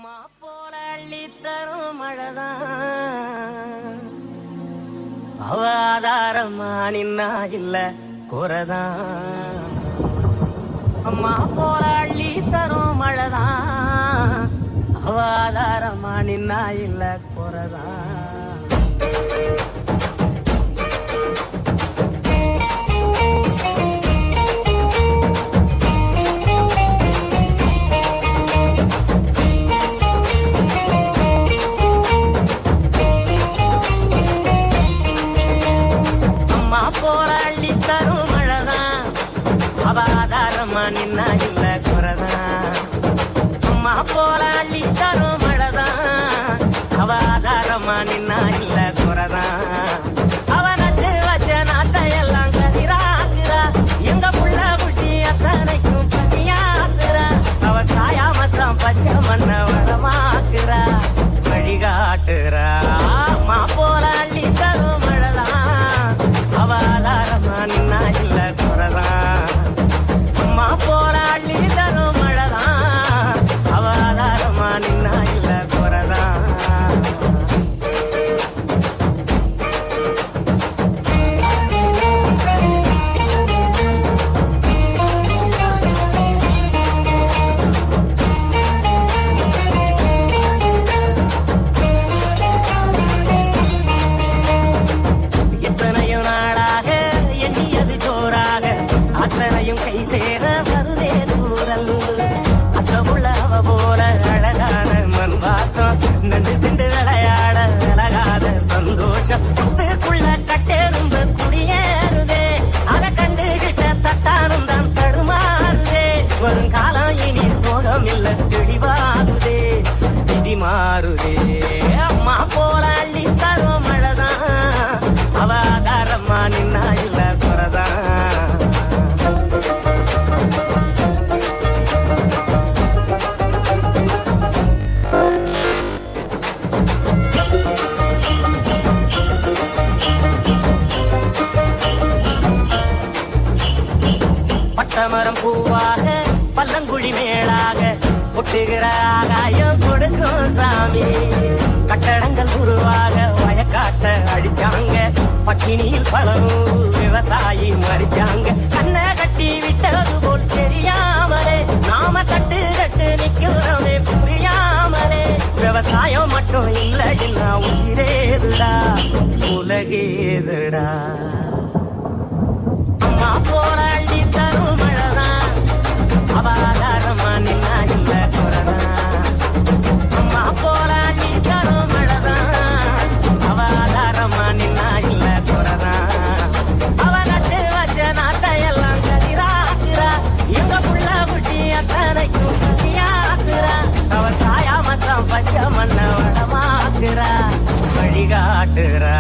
அம்மா போல அள்ளி தரும் மழைதான் அவ ஆதாரமா நின்னா இல்ல குறதான். அம்மா போல அள்ளி தரும் மழைதான் அவ ஆதாரமா நின்னா இல்ல குறதான். போராளி தரும் மழைதான் அவ ஆதாரமா நின்னா இல்ல குறதான். அம்மா போராளி தரும் மழைதான் அவ ஆதாரமா நின்னா இல்ல குறதான். அவ நட்டு வச்ச நாட்டையெல்லாம் கதிராக்குறா எங்க புள்ள குட்டி அத்தனைக்கும் பசியாக்குறா. அவ காயாமத்தான் பச்சை மண்ண வளமாக்குறா வழிகாட்டுறா. அம்மா போராளி தரும் மழைதான் அவ ஆதாரமா நின்னா இல்ல குறதான். அம்மா போராளி தரும் மழைதான் அவ ஆதாரமா நின்னா இல்ல குறதான். எத்தனையோ நாளாக எண்ணியது ஜோராக அத்தனையும் கை சேர வருதே தூரல். அத்த உள்ள அவ போல அழகான மண் வாசம் நண்டு சிந்து விளையாட விலகாத சந்தோஷம் புத்துக்குள்ள கட்டெரும்பு குடியேறுதே. அதை கண்டுகிட்ட தட்டானும் தான் தடுமாறுதே. வரும் காலம் இனி சோகம் இல்ல தெளிவாகுதே விதி மாறுதே. அம்மா போல அள்ளி தரும் மழைதான் அவ ஆதாரமா நின்னா இல்ல குறதான். பட்டமரம் பூவாக பல்லங்குழி மேலாக ஒட்டுகிற ஆகாயம் கொடுக்கும் சாமி. கட்டடங்கள் உருவாக வயக்காட்ட அடிச்சாங்க பட்டினியில் பலரும் விவசாயி மறிச்சாங்க. கண்ணை கட்டி விட்டது போல் தெரியாமலே நாம தட்டு கட்டு நிக்கிறோமே புரியாமலே. விவசாயம் மட்டும் இல்ல இல்ல உயிரேதுடா உலகேதுடா. அம்மா போராளி தரும் மழைதான் அவ ஆதாரமா நின்னா இல்ல குறதான். அம்மா போராளி தரும் மழைதான் அவ ஆதாரமா நின்னா இல்ல குறதான். அவ நட்டு வச்ச நாட்டையெல்லாம் கதிராக்குறா எங்க புள்ள குட்டி அத்தனைக்கும் பசியாக்குறா. அவ சாயாமத்தான் பச்சை மண்ண வளமாக்குறா வழிகாட்டுறா.